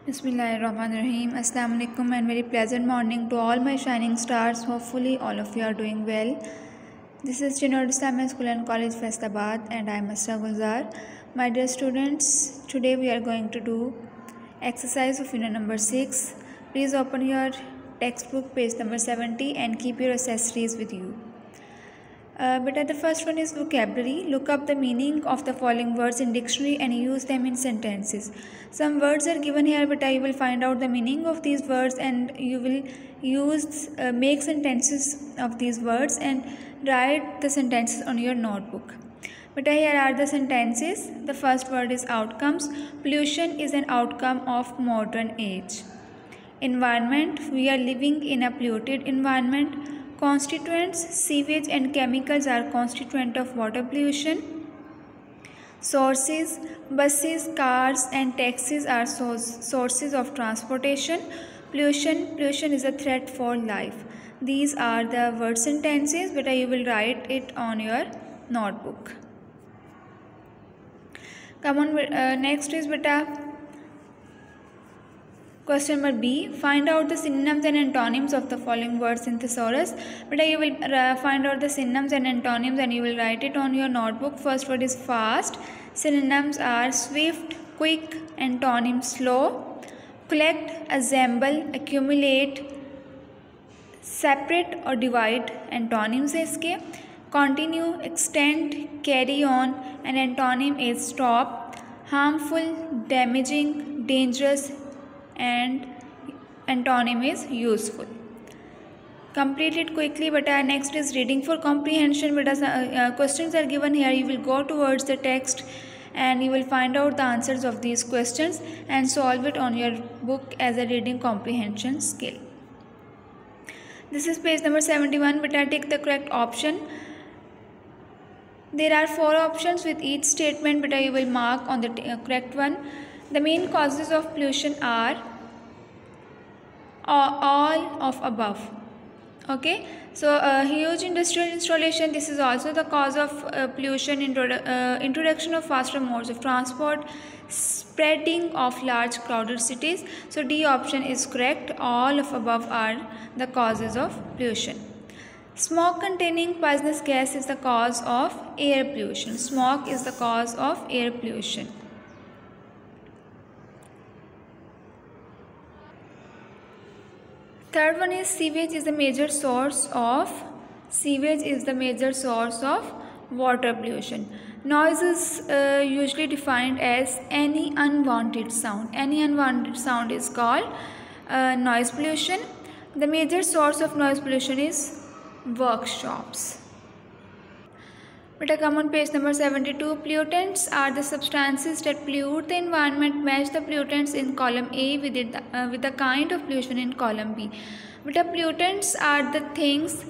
Bismillahirrahmanirrahim. Assalamu alaikum and very pleasant morning to all my shining stars. Hopefully all of you are doing well. This is Chinod Islamic School and College Faisalabad and I am Asra Gulzar. My dear students, today we are going to do exercise of unit number 6. Please open your textbook page number 70 and keep your accessories with you. But the first one is vocabulary. Look up the meaning of the following words in dictionary and use them in sentences. Some words are given here, but you will find out the meaning of these words and you will make sentences of these words and write the sentences on your notebook. But here are the sentences. The first word is outcomes. Pollution is an outcome of modern age. Environment. We are living in a polluted environment. Constituents, sewage and chemicals are constituent of water pollution. Sources, buses, cars and taxis are sources of transportation. Pollution is a threat for life. These are the word sentences, but you will write it on your notebook. Come on, next is beta. Question number B. Find out the synonyms and antonyms of the following words in thesaurus. But you will find out the synonyms and antonyms and you will write it on your notebook. First word is fast. Synonyms are swift, quick, antonym slow. Collect, assemble, accumulate, separate or divide. Antonyms है इसके. Continue, extend, carry on. An antonym is stop. Harmful, damaging, dangerous, and antonym is useful. Complete it quickly. But next is reading for comprehension. But questions are given here. You will go towards the text and you will find out the answers of these questions and solve it on your book as a reading comprehension skill. This is page number 71. But take the correct option. There are 4 options with each statement, but you will mark on the correct one. The main causes of pollution are all of above. Okay, so huge industrial installation, this is also the cause of pollution. Introduction of faster modes of transport, spreading of large crowded cities. So D option is correct. All of above are the causes of pollution. Smoke containing poisonous gas is the cause of air pollution. Smoke is the cause of air pollution. Third one is sewage is the major source of water pollution. Noise is usually defined as any unwanted sound. Any unwanted sound is called noise pollution. The major source of noise pollution is workshops. But come on page number 72. Pollutants are the substances that pollute the environment. Match the pollutants in column A with the kind of pollution in column B. But pollutants are the things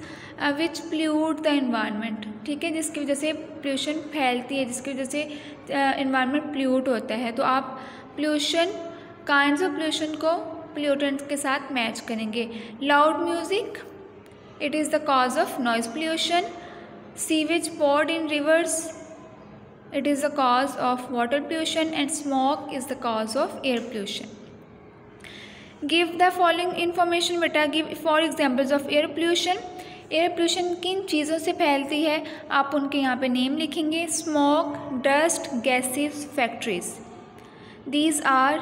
which pollute the environment. ठीक है, जिसकी वजह से pollution फैलती है, जिसकी वजह से environment pollute होता है. तो आप pollution, kinds of pollution को pollutants के साथ match करेंगे. Loud music, it is the cause of noise pollution. Sewage poured in rivers, it is the cause of water pollution, and smoke is the cause of air pollution. Give the following information. बेटा give 4 examples of air pollution. Air pollution किन चीज़ों से फैलती है आप उनके यहाँ पे नेम लिखेंगे. Smoke, dust, gases, factories. These are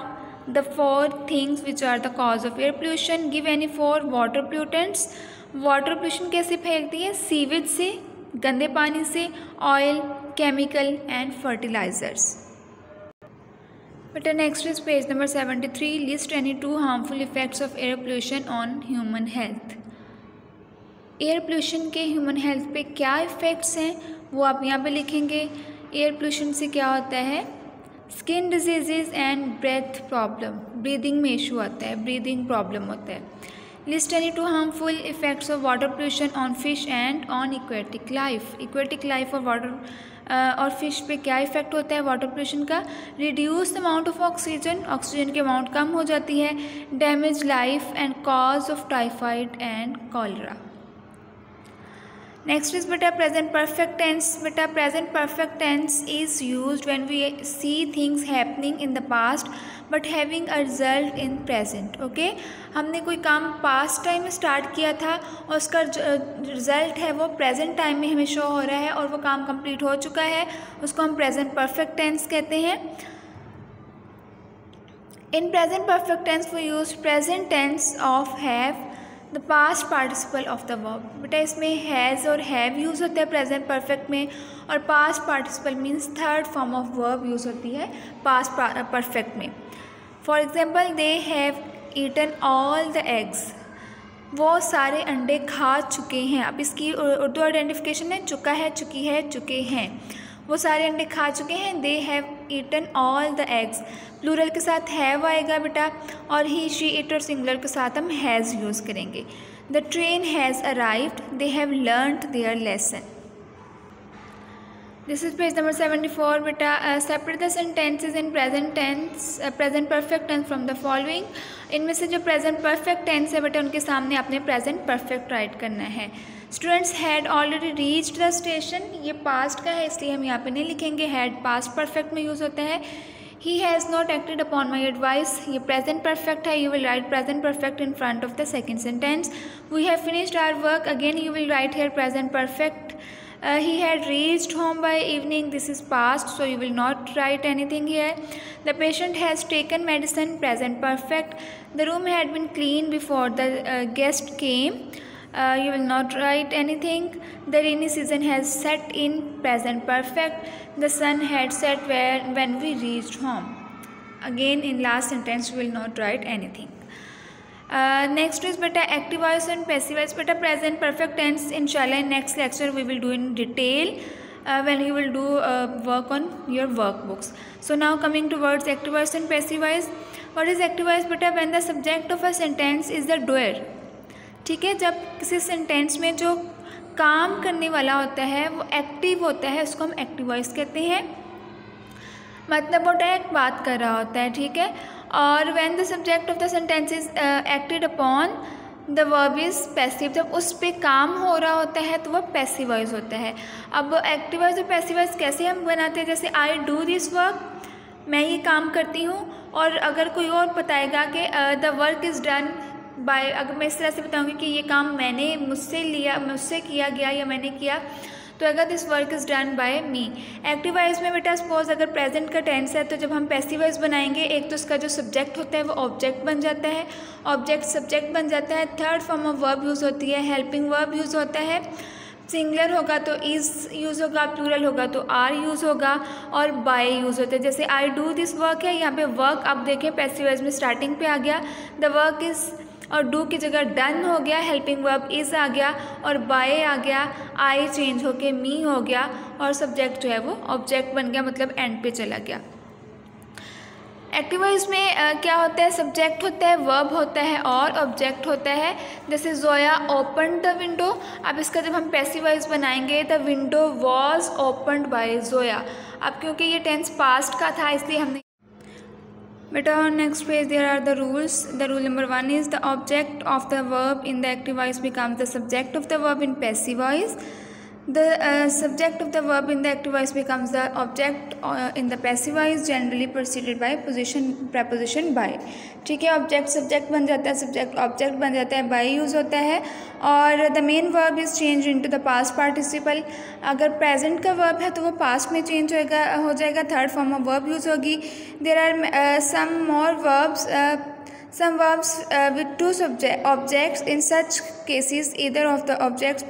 the 4 things which are the cause of air pollution. Give any 4 water pollutants. Water pollution कैसे फैलती है? सीवेज से, गंदे पानी से, oil, chemical and fertilisers. But next is page number 73. List any 2 harmful effects of air pollution on human health. Air pollution के human health पे क्या इफ़ेक्ट्स हैं वो आप यहाँ पे लिखेंगे. एयर पोल्यूशन से क्या होता है? Skin disease and breath problem, breathing में इशू आता है, ब्रीदिंग प्रॉब्लम होता है. List any 2 harmful effects of water pollution on fish and on aquatic life. Aquatic life और water और fish पे क्या इफेक्ट होता है वाटर पोल्यूशन का? Reduce the amount of oxygen, oxygen की अमाउंट कम हो जाती है. Damage life and cause of typhoid and cholera. Next is beta present perfect tense. Beta present perfect tense is used when we see things happening in the past but having a result in present. Okay, हमने कोई काम past time में start किया था और उसका result है वो प्रेजेंट टाइम में हमें शो हो रहा है और वो काम कंप्लीट हो चुका है, उसको हम प्रेजेंट परफेक्ट टेंस कहते हैं। In present perfect tense we use present tense of have the past participle of the verb. बेटा इसमें हैज़ और हैव यूज़ होता है प्रेजेंट परफेक्ट में, और past participle means third form of verb use होती है पास्ट परफेक्ट में। For example, they have eaten all the eggs, वो सारे अंडे खा चुके हैं। अब इसकी उर्दू आइडेंटिफिकेशन है चुका है, चुकी है, चुके हैं। वो सारे अंडे खा चुके हैं। They have eaten all the eggs, plural के साथ हैव आएगा बेटा, और ही शी इट और सिंगुलर के साथ हम हैज़ यूज़ करेंगे। The train has arrived, they have learned their lesson. This is page number 74 बेटा। Separate the sentences in present tense, present perfect tense from the following. इनमें से जो present perfect tense है बेटा उनके सामने आपने प्रेजेंट परफेक्ट राइट करना है। Students had already reached the station, ये पास्ट का है इसलिए हम यहाँ पे नहीं लिखेंगे, हैड पास्ट परफेक्ट में यूज़ होता है। He has not acted upon my advice, ये प्रेजेंट परफेक्ट है, you will write present perfect in front of the second sentence. We have finished our work, again you will write here present perfect. He had reached home by evening, this is past, so you will not write anything here. The patient has taken medicine, present perfect. The room had been cleaned before the guest came, you will not write anything. The rainy season has set in, present perfect. The sun had set when we reached home. Again in last sentence you will not write anything. Next is beta active voice and passive voice. Beta present perfect tense inshallah in next lecture we will do in detail when you will do work on your workbooks. So now coming towards active voice and passive voice. What is active voice beta? When the subject of a sentence is the doer. ठीक है, जब किसी sentence में जो काम करने वाला होता है वो एक्टिव होता है, उसको हम एक्टिव वॉइस कहते हैं। मतलब वो डायरेक्ट बात कर रहा होता है, ठीक है। और when the subject of the sentence is acted upon the verb is passive, जब उस पर काम हो रहा होता है तो वह पैसिव वॉइस होता है। अब एक्टिव वॉइस और पैसिव वॉइस कैसे हम बनाते हैं? जैसे आई डू दिस वर्क, मैं ये काम करती हूँ, और अगर कोई और बताएगा कि the work is done by, अगर मैं इस तरह से बताऊँगी कि ये काम मैंने मुझसे किया गया या मैंने किया, तो अगर this work is done by me. Active voice में बेटा सपोज अगर प्रेजेंट का टेंस है तो जब हम पैसिव वॉइस बनाएंगे, एक तो उसका जो सब्जेक्ट होता है वो ऑब्जेक्ट बन जाता है, ऑब्जेक्ट सब्जेक्ट बन जाता है, third form of verb use होती है, हेल्पिंग वर्ब यूज़ होता है। सिंगुलर होगा तो इज़ यूज़ होगा, प्लूरल होगा तो आर यूज़ होगा, और बाय यूज़ होता है। जैसे आई डू दिस वर्क है, यहाँ पे वर्क आप देखें पैसिव वॉइस में स्टार्टिंग पे आ गया, द वर्क इज़, और डू की जगह डन हो गया, हेल्पिंग वर्ब इज़ आ गया, और बाय आ गया, आई चेंज होके मी हो गया, और सब्जेक्ट जो है वो ऑब्जेक्ट बन गया, मतलब एंड पे चला गया। एक्टिव वॉइस में क्या होता है? सब्जेक्ट होता है, वर्ब होता है और ऑब्जेक्ट होता है। जैसे जोया ओपन द विंडो, अब इसका जब हम पैसिव वॉइस बनाएंगे the window was opened by Zoya. अब क्योंकि ये टेंस पास्ट का था इसलिए हमने Beta on next page there are the rules. The rule number 1 is the object of the verb in the active voice becomes the subject of the verb in passive voice. The subject of the verb in the active voice becomes the object in the passive voice, generally preceded by preposition by. ठीक है, object subject बन जाता है, subject object बन जाता है, bye use होता है, और the main verb is change into the past participle. अगर प्रेजेंट का वर्ब है तो वो पास्ट में चेंज हो जाएगा, third form of verb use होगी। There are some more verbs, some verbs with two objects. In such cases either of the objects,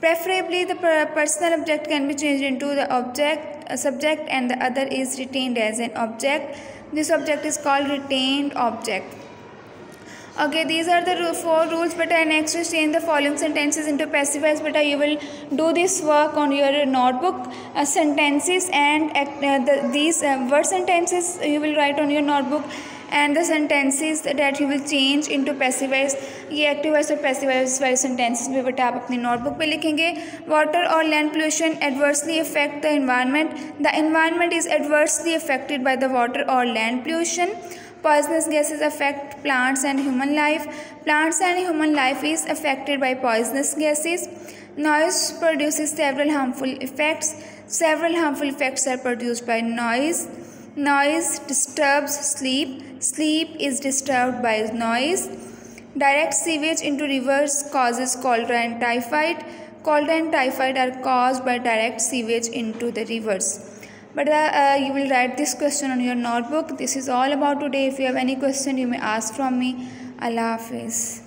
preferably the personal object, can be changed into the subject, and the other is retained as an object. This object is called retained object. Okay, these are the 4 rules. But next is change the following sentences into passive voice. But you will do this work on your notebook. Sentences and these word sentences you will write on your notebook, and the sentences that you will change into passive voice, ये active voice और passive voice वाले sentences भी बेटा आप अपनी notebook पे लिखेंगे। Water और land pollution adversely affect the environment, the environment is adversely affected by the water और land pollution. Poisonous gases affect plants and human life. Plants and human life is affected by poisonous gases. Noise produces several harmful effects. Several harmful effects are produced by noise. Noise disturbs sleep. Sleep is disturbed by noise. Direct sewage into rivers causes cholera and typhoid. Cholera and typhoid are caused by direct sewage into the rivers. But you will write this question on your notebook. This is all about today. If you have any question, you may ask from me. Allah Hafiz.